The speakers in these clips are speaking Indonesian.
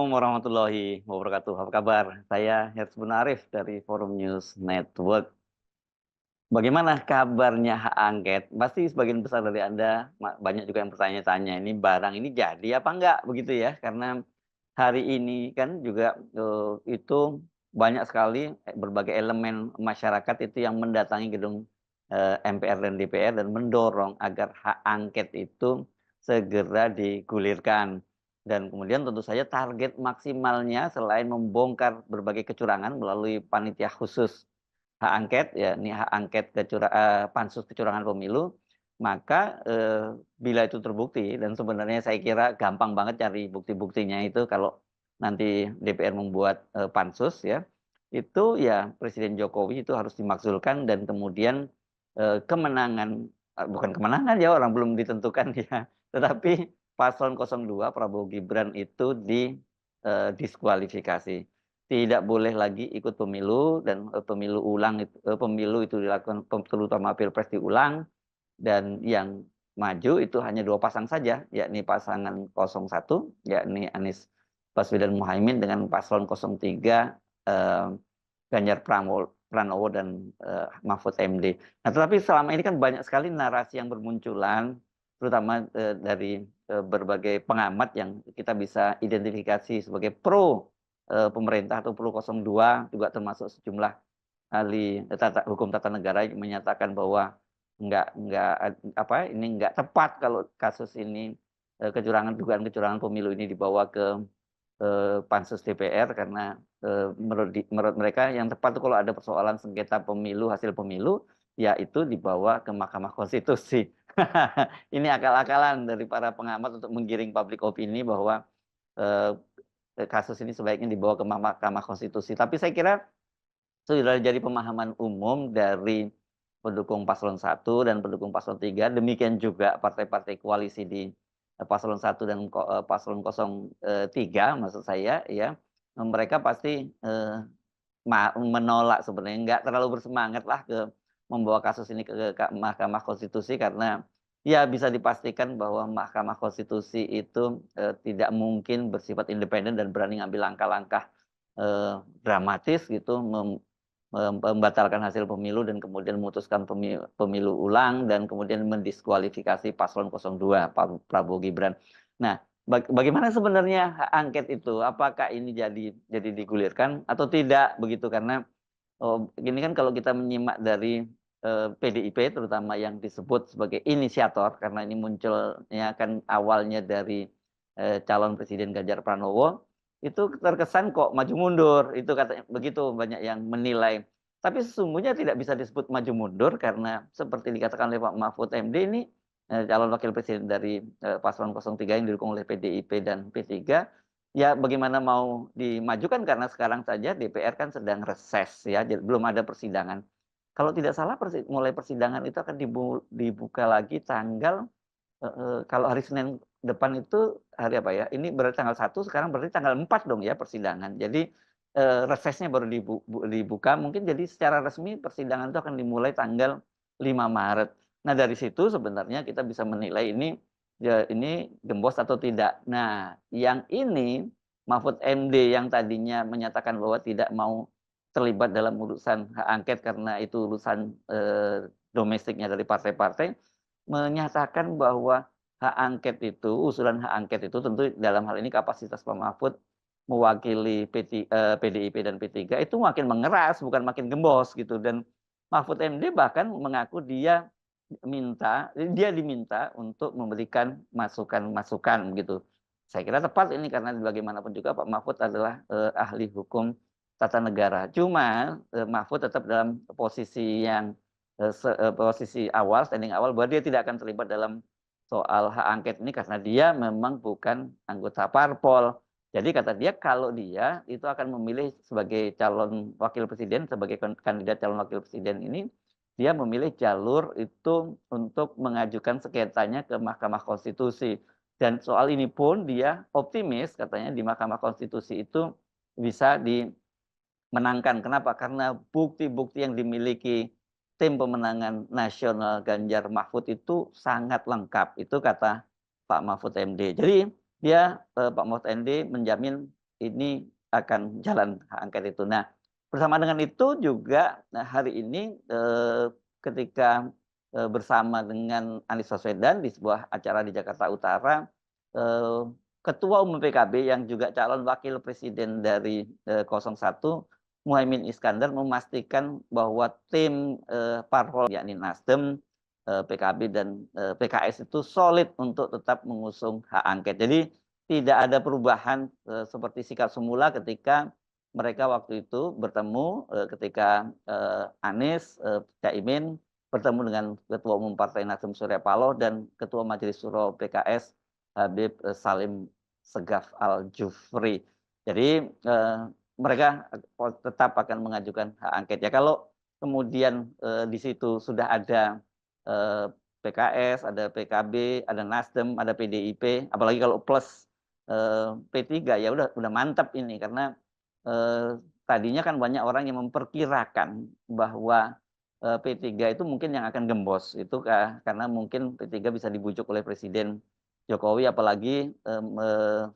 Assalamualaikum warahmatullahi wabarakatuh. Apa kabar? Saya Hersbun Arif dari Forum News Network. Bagaimana kabarnya hak angket? Pasti sebagian besar dari Anda banyak juga yang bertanya-tanya, ini barang ini jadi apa enggak begitu ya? Karena hari ini kan juga itu banyak sekali berbagai elemen masyarakat itu yang mendatangi gedung MPR dan DPR dan mendorong agar hak angket itu segera digulirkan. Dan kemudian tentu saja target maksimalnya selain membongkar berbagai kecurangan melalui panitia khusus hak angket, ya ini hak angket pansus kecurangan pemilu, maka, bila itu terbukti dan sebenarnya saya kira gampang banget cari bukti-buktinya itu kalau nanti DPR membuat, pansus ya, itu ya Presiden Jokowi itu harus dimakzulkan dan kemudian, kemenangan bukan kemenangan ya orang belum ditentukan ya, tetapi paslon 02 Prabowo Gibran itu diskualifikasi. Tidak boleh lagi ikut pemilu dan, pemilu itu dilakukan terutama pilpres diulang dan yang maju itu hanya 2 pasang saja, yakni pasangan 01, yakni Anies Baswedan Muhaimin dengan paslon 03, Ganjar Pranowo dan, Mahfud MD. Nah, tetapi selama ini kan banyak sekali narasi yang bermunculan, terutama, dari, berbagai pengamat yang kita bisa identifikasi sebagai pro, pemerintah atau pro 02, juga termasuk sejumlah ahli hukum tata negara yang menyatakan bahwa nggak ini nggak tepat kalau kasus ini, dugaan kecurangan pemilu ini dibawa ke pansus DPR karena, menurut mereka yang tepat itu kalau ada persoalan sengketa pemilu, hasil pemilu, ya itu dibawa ke Mahkamah Konstitusi. Ini akal-akalan dari para pengamat untuk menggiring public opini bahwa, eee, kasus ini sebaiknya dibawa ke Mahkamah Konstitusi. Tapi saya kira sudah jadi pemahaman umum dari pendukung paslon 1 dan pendukung paslon 3, demikian juga partai-partai koalisi di, paslon 1 dan paslon 03 maksud saya ya, mereka pasti, menolak sebenarnya, nggak terlalu bersemangatlah membawa kasus ini ke Mahkamah Konstitusi karena, ya bisa dipastikan bahwa Mahkamah Konstitusi itu, tidak mungkin bersifat independen dan berani ngambil langkah-langkah, dramatis gitu membatalkan hasil pemilu dan kemudian memutuskan pemilu ulang dan kemudian mendiskualifikasi paslon 02 Prabowo Gibran. Nah, bagaimana sebenarnya hak angket itu? Apakah ini jadi digulirkan atau tidak begitu? Karena, ini kan kalau kita menyimak dari, PDIP terutama yang disebut sebagai inisiator karena ini munculnya kan awalnya dari, calon presiden Ganjar Pranowo, itu terkesan kok maju mundur, itu katanya begitu banyak yang menilai. Tapi sesungguhnya tidak bisa disebut maju mundur karena seperti dikatakan oleh Pak Mahfud MD ini, calon wakil presiden dari, paslon 03 yang didukung oleh PDIP dan P3, ya bagaimana mau dimajukan karena sekarang saja DPR kan sedang reses ya, belum ada persidangan. Kalau tidak salah mulai persidangan itu akan dibuka lagi tanggal, kalau hari Senin depan itu hari apa ya, ini berarti tanggal 1, sekarang berarti tanggal 4 dong ya persidangan. Jadi, resesnya baru dibuka, mungkin jadi secara resmi persidangan itu akan dimulai tanggal 5 Maret. Nah dari situ sebenarnya kita bisa menilai ini gembos atau tidak. Nah yang ini, Mahfud MD yang tadinya menyatakan bahwa tidak mau terlibat dalam urusan hak angket karena itu urusan, domestiknya dari partai-partai, menyatakan bahwa hak angket itu, usulan hak angket itu tentu dalam hal ini kapasitas Pak Mahfud mewakili PDIP dan P3 itu makin mengeras bukan makin gembos gitu dan Mahfud MD bahkan mengaku dia diminta untuk memberikan masukan-masukan gitu. Saya kira tepat ini karena bagaimanapun juga Pak Mahfud adalah, ahli hukum tata negara. Cuma, Mahfud tetap dalam posisi yang, posisi awal, standing awal bahwa dia tidak akan terlibat dalam soal hak angket ini karena dia memang bukan anggota parpol. Jadi kata dia kalau dia itu akan memilih sebagai calon wakil presiden, sebagai kandidat calon wakil presiden ini, dia memilih jalur itu untuk mengajukan sengketanya ke Mahkamah Konstitusi. Dan soal ini pun dia optimis katanya di Mahkamah Konstitusi itu bisa dimenangkan. Kenapa? Karena bukti-bukti yang dimiliki tim pemenangan nasional Ganjar Mahfud itu sangat lengkap. Itu kata Pak Mahfud MD. Jadi dia, Pak Mahfud MD menjamin ini akan jalan hak angket itu. Nah, bersama dengan itu juga, nah hari ini, ketika, bersama dengan Anies Baswedan di sebuah acara di Jakarta Utara, eee, Ketua Umum PKB yang juga calon wakil presiden dari, 01, Muhaimin Iskandar memastikan bahwa tim, parpol yakni Nasdem, PKB dan, PKS itu solid untuk tetap mengusung hak angket. Jadi tidak ada perubahan, seperti sikap semula ketika mereka waktu itu bertemu, ketika, Anies, Caimin bertemu dengan Ketua Umum Partai Nasdem Surya Paloh dan Ketua Majelis Syuro PKS Habib, Salim Segaf Al-Jufri. Jadi, mereka tetap akan mengajukan hak angket. Ya kalau kemudian, di situ sudah ada, PKS, ada PKB, ada Nasdem, ada PDIP, apalagi kalau plus, P3 ya udah mantap ini karena, tadinya kan banyak orang yang memperkirakan bahwa, P3 itu mungkin yang akan gembos, itu karena mungkin P3 bisa dibujuk oleh Presiden Jokowi apalagi,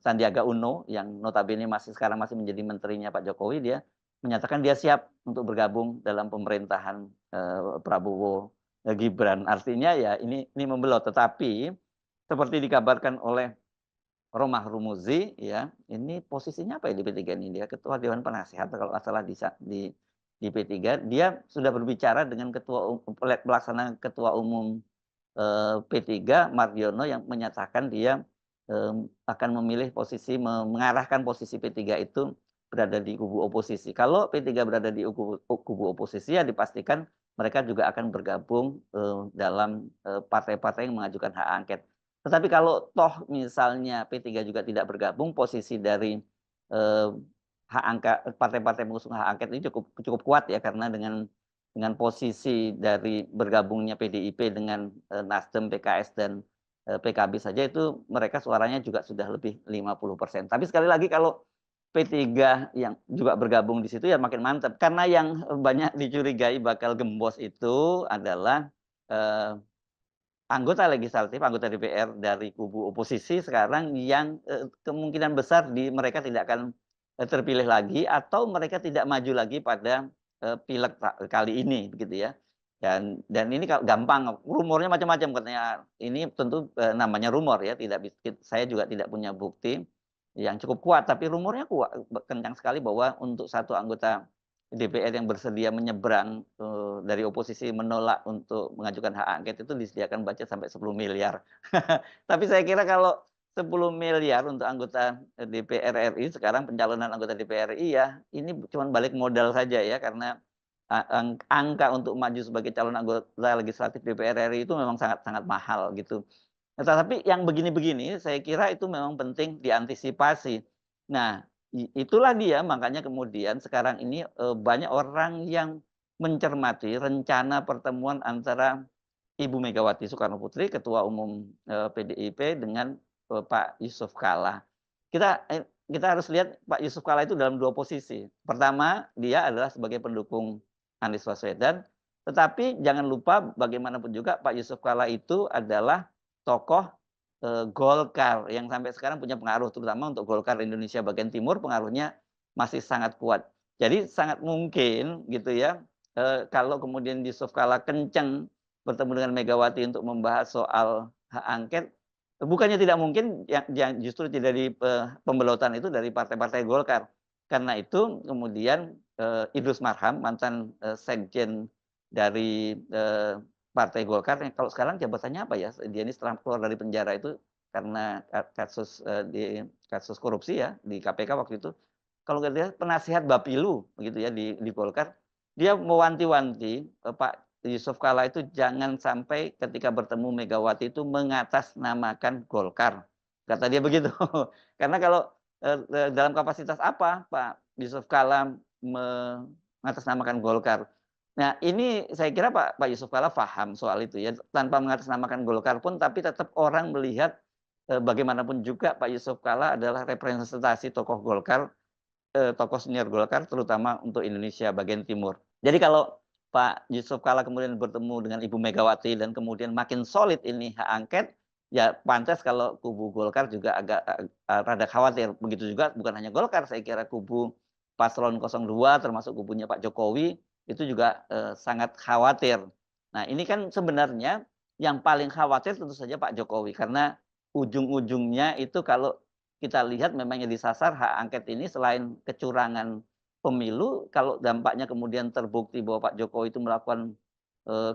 Sandiaga Uno yang notabene sekarang masih menjadi menterinya Pak Jokowi, dia menyatakan dia siap untuk bergabung dalam pemerintahan, Prabowo, Gibran. Artinya ya ini membelot, tetapi seperti dikabarkan oleh Romah Hurmuzi ya, ini posisinya apa ya di P3 ini? Dia Ketua Dewan Penasehat kalau nggak salah di P3. Dia sudah berbicara dengan pelaksana Ketua Umum, P3 Mardiono yang menyatakan dia, akan memilih posisi mengarahkan posisi P3 itu berada di kubu oposisi. Kalau P3 berada di kubu oposisi ya dipastikan mereka juga akan bergabung, dalam, partai-partai yang mengajukan hak angket. Tetapi kalau toh misalnya P3 juga tidak bergabung, posisi dari, eee, partai-partai pengusung hak angket ini cukup cukup kuat ya, karena dengan posisi dari bergabungnya PDIP dengan, Nasdem, PKS, dan, PKB saja itu mereka suaranya juga sudah lebih 50%. Tapi sekali lagi kalau P3 yang juga bergabung di situ ya makin mantap, karena yang banyak dicurigai bakal gembos itu adalah, eee anggota legislatif, anggota DPR dari kubu oposisi sekarang yang, kemungkinan besar mereka tidak akan, terpilih lagi atau mereka tidak maju lagi pada, pileg kali ini begitu ya. Dan ini gampang, rumornya macam-macam katanya, ini tentu, namanya rumor ya, saya juga tidak punya bukti yang cukup kuat, tapi rumornya kencang sekali bahwa untuk satu anggota DPR yang bersedia menyeberang, dari oposisi menolak untuk mengajukan hak angket itu disediakan budget sampai 10 miliar. Tapi saya kira kalau 10 miliar untuk anggota, DPR RI sekarang pencalonan anggota DPR RI ya ini cuman balik modal saja ya karena, angka untuk maju sebagai calon anggota legislatif DPR RI itu memang sangat sangat mahal gitu. Nah, tetapi yang begini-begini saya kira itu memang penting diantisipasi. Nah, itulah dia makanya kemudian sekarang ini, banyak orang yang mencermati rencana pertemuan antara Ibu Megawati Soekarno Putri, Ketua Umum, PDIP dengan, Pak Yusuf Kalla. Kita harus lihat Pak Yusuf Kalla itu dalam 2 posisi. Pertama, dia adalah sebagai pendukung Anies Baswedan, tetapi jangan lupa bagaimanapun juga Pak Yusuf Kalla itu adalah tokoh, Golkar yang sampai sekarang punya pengaruh, terutama untuk Golkar Indonesia bagian timur pengaruhnya masih sangat kuat. Jadi sangat mungkin gitu ya, kalau kemudian Yusuf Kalla kenceng bertemu dengan Megawati untuk membahas soal hak angket, bukannya tidak mungkin yang justru terjadi pembelotan itu dari partai-partai Golkar. Karena itu kemudian, Idrus Marham mantan, sekjen dari, Partai Golkar yang kalau sekarang jabatannya apa ya? Dia ini setelah keluar dari penjara itu karena kasus korupsi ya di KPK waktu itu. Kalau nggak salah penasihat Bapilu begitu ya di Golkar. Dia mewanti-wanti, Pak Yusuf Kalla itu jangan sampai ketika bertemu Megawati itu mengatasnamakan Golkar. Kata dia begitu. Karena kalau, dalam kapasitas apa Pak Yusuf Kalla mengatasnamakan Golkar? Nah, ini saya kira Pak Yusuf Kalla paham soal itu ya, tanpa mengatasnamakan Golkar pun tapi tetap orang melihat, bagaimanapun juga Pak Yusuf Kalla adalah representasi tokoh Golkar, tokoh senior Golkar terutama untuk Indonesia bagian timur. Jadi kalau Pak Yusuf Kalla kemudian bertemu dengan Ibu Megawati dan kemudian makin solid ini hak angket, ya pantas kalau kubu Golkar juga agak rada khawatir. Begitu juga bukan hanya Golkar, saya kira kubu paslon 02 termasuk kubunya Pak Jokowi itu juga sangat khawatir. Nah, ini kan sebenarnya yang paling khawatir tentu saja Pak Jokowi karena ujung-ujungnya itu kalau kita lihat memang yang disasar hak angket ini selain kecurangan pemilu, kalau dampaknya kemudian terbukti bahwa Pak Jokowi itu melakukan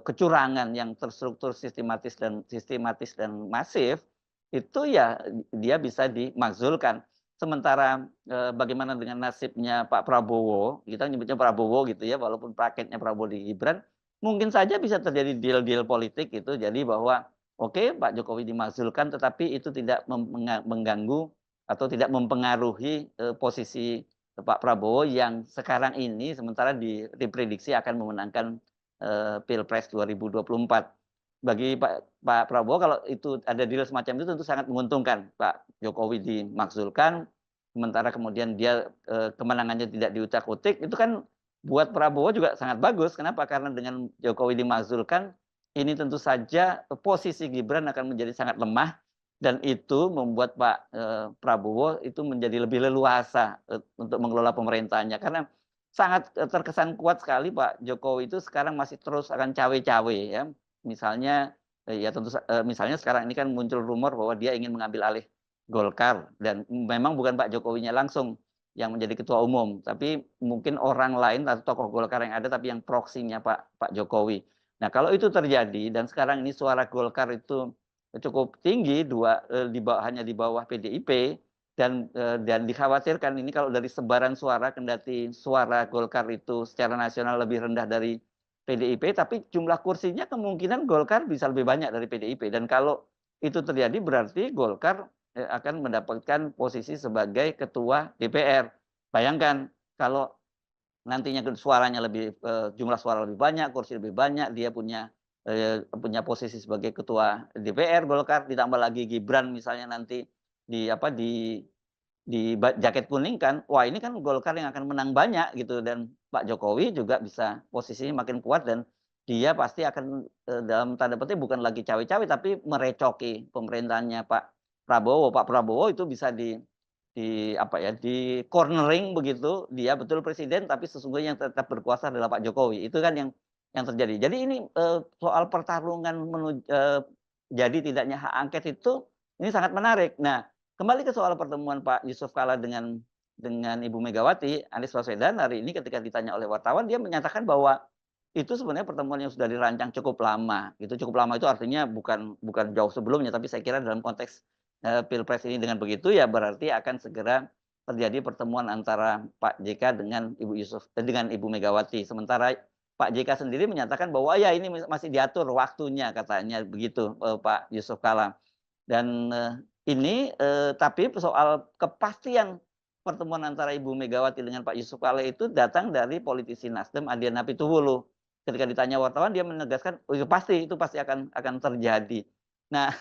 kecurangan yang terstruktur sistematis dan masif, itu ya dia bisa dimakzulkan. Sementara bagaimana dengan nasibnya Pak Prabowo, kita nyebutnya Prabowo gitu ya, walaupun praketnya Prabowo di Gibran, mungkin saja bisa terjadi deal-deal politik gitu. Jadi bahwa oke, Pak Jokowi dimakzulkan, tetapi itu tidak mengganggu atau tidak mempengaruhi posisi Pak Prabowo yang sekarang ini sementara diprediksi akan memenangkan Pilpres 2024. Bagi Pak Prabowo kalau itu ada deal semacam itu tentu sangat menguntungkan. Pak Jokowi dimakzulkan, sementara kemudian dia kemenangannya tidak diutak-utik, itu kan buat Prabowo juga sangat bagus. Kenapa? Karena dengan Jokowi dimakzulkan, ini tentu saja posisi Gibran akan menjadi sangat lemah dan itu membuat Pak Prabowo itu menjadi lebih leluasa untuk mengelola pemerintahannya. Karena sangat terkesan kuat sekali Pak Jokowi itu sekarang masih terus akan cawe-cawe ya. Misalnya ya tentu misalnya sekarang ini kan muncul rumor bahwa dia ingin mengambil alih Golkar dan memang bukan Pak Jokowinya langsung yang menjadi ketua umum, tapi mungkin orang lain atau tokoh Golkar yang ada tapi yang proksinya Pak Jokowi. Nah, kalau itu terjadi dan sekarang ini suara Golkar itu cukup tinggi hanya di bawah PDIP, dan dikhawatirkan ini kalau dari sebaran suara kendati suara Golkar itu secara nasional lebih rendah dari PDIP, tapi jumlah kursinya kemungkinan Golkar bisa lebih banyak dari PDIP. Dan kalau itu terjadi berarti Golkar akan mendapatkan posisi sebagai ketua DPR. Bayangkan kalau nantinya suaranya lebih jumlah suara lebih banyak, kursi lebih banyak, dia punya posisi sebagai ketua DPR Golkar, ditambah lagi Gibran misalnya nanti di apa di jaket kuning kan, wah ini kan Golkar yang akan menang banyak gitu dan Pak Jokowi juga bisa posisinya makin kuat dan dia pasti akan dalam tanda petik bukan lagi cawe-cawe tapi merecoki pemerintahannya Pak Prabowo. Pak Prabowo itu bisa di cornering begitu, dia betul presiden tapi sesungguhnya yang tetap berkuasa adalah Pak Jokowi. Itu kan yang terjadi. Jadi ini soal pertarungan jadi tidaknya hak angket itu ini sangat menarik. Nah, kembali ke soal pertemuan Pak Yusuf Kala dengan Ibu Megawati, Anies Baswedan hari ini ketika ditanya oleh wartawan dia menyatakan bahwa itu sebenarnya pertemuan yang sudah dirancang cukup lama. Itu cukup lama itu artinya bukan jauh sebelumnya, tapi saya kira dalam konteks Pilpres ini dengan begitu ya berarti akan segera terjadi pertemuan antara Pak JK dengan Ibu Megawati. Sementara Pak JK sendiri menyatakan bahwa ya ini masih diatur waktunya katanya begitu Pak Yusuf Kala. Dan ini tapi soal kepastian pertemuan antara Ibu Megawati dengan Pak Yusuf Kala itu datang dari politisi Nasdem Adian Apitupulu. Ketika ditanya wartawan dia menegaskan, oh, itu pasti akan terjadi. Nah,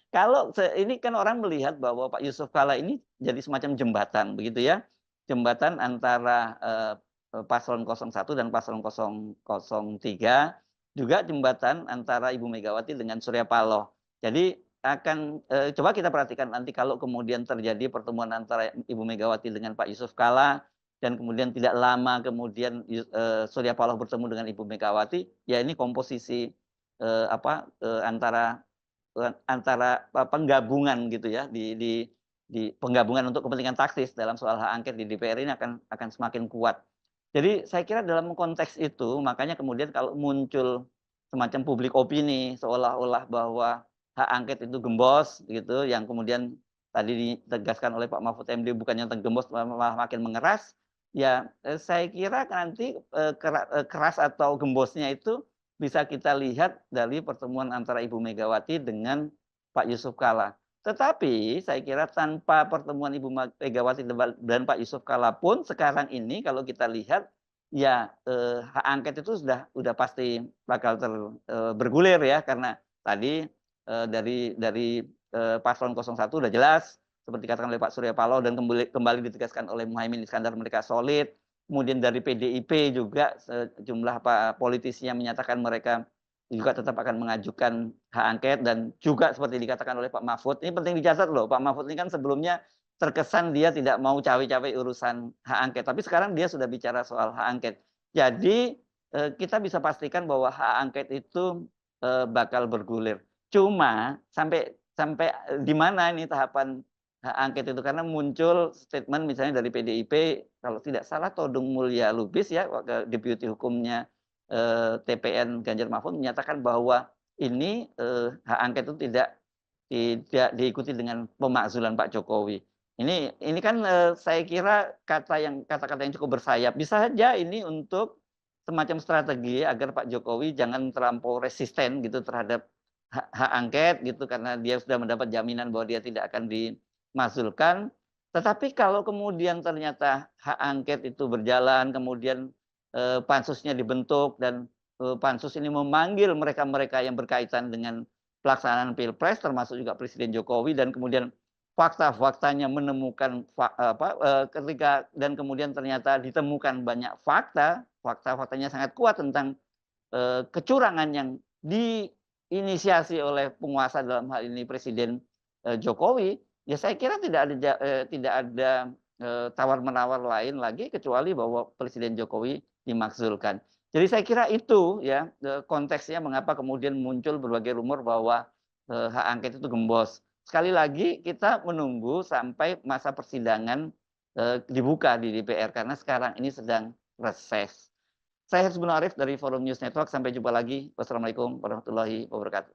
kalau ini kan orang melihat bahwa Pak Yusuf Kala ini jadi semacam jembatan begitu ya. Jembatan antara paslon 01 dan paslon 003, juga jembatan antara Ibu Megawati dengan Surya Paloh. Jadi akan coba kita perhatikan nanti kalau kemudian terjadi pertemuan antara Ibu Megawati dengan Pak Yusuf Kala dan kemudian tidak lama kemudian Surya Paloh bertemu dengan Ibu Megawati, ya ini komposisi antara penggabungan gitu ya di penggabungan untuk kepentingan taktis dalam soal hak angket di DPR ini akan semakin kuat. Jadi saya kira dalam konteks itu makanya kemudian kalau muncul semacam publik opini seolah-olah bahwa hak angket itu gembos gitu yang kemudian tadi ditegaskan oleh Pak Mahfud MD bukannya gembos malah makin mengeras, ya saya kira nanti keras atau gembosnya itu bisa kita lihat dari pertemuan antara Ibu Megawati dengan Pak Yusuf Kala. Tetapi saya kira tanpa pertemuan Ibu Megawati dan Pak Yusuf Kala pun sekarang ini kalau kita lihat ya hak angket itu sudah pasti bakal bergulir ya karena tadi dari paslon 01 sudah jelas seperti dikatakan oleh Pak Surya Paloh dan kembali ditegaskan oleh Muhaimin Iskandar mereka solid. Kemudian dari PDIP juga sejumlah politisi yang menyatakan mereka juga tetap akan mengajukan hak angket dan juga seperti dikatakan oleh Pak Mahfud, ini penting dicatat loh, Pak Mahfud ini kan sebelumnya terkesan dia tidak mau cawe-cawe urusan hak angket, tapi sekarang dia sudah bicara soal hak angket. Jadi, kita bisa pastikan bahwa hak angket itu, bakal bergulir. Cuma sampai sampai, di mana ini tahapan hak angket itu, karena muncul statement misalnya dari PDIP, kalau tidak salah Todung Mulya Lubis ya, deputi hukumnya TPN Ganjar Mahfud menyatakan bahwa ini, hak angket itu tidak diikuti dengan pemakzulan Pak Jokowi. Ini kan, saya kira kata-kata yang cukup bersayap. Bisa saja ini untuk semacam strategi agar Pak Jokowi jangan terlampau resisten gitu terhadap hak angket gitu, karena dia sudah mendapat jaminan bahwa dia tidak akan dimakzulkan. Tetapi kalau kemudian ternyata hak angket itu berjalan, kemudian pansusnya dibentuk dan, pansus ini memanggil mereka-mereka yang berkaitan dengan pelaksanaan pilpres termasuk juga Presiden Jokowi dan kemudian fakta-faktanya menemukan ketika dan kemudian ternyata ditemukan banyak fakta-faktanya sangat kuat tentang, kecurangan yang diinisiasi oleh penguasa dalam hal ini Presiden, Jokowi, ya saya kira tidak ada, tawar-menawar lain lagi kecuali bahwa Presiden Jokowi dimakzulkan. Jadi saya kira itu ya, konteksnya mengapa kemudian muncul berbagai rumor bahwa, hak angket itu gembos. Sekali lagi kita menunggu sampai masa persidangan, dibuka di DPR karena sekarang ini sedang reses. Saya Hizbun Arif dari Forum News Network, sampai jumpa lagi. Wassalamualaikum warahmatullahi wabarakatuh.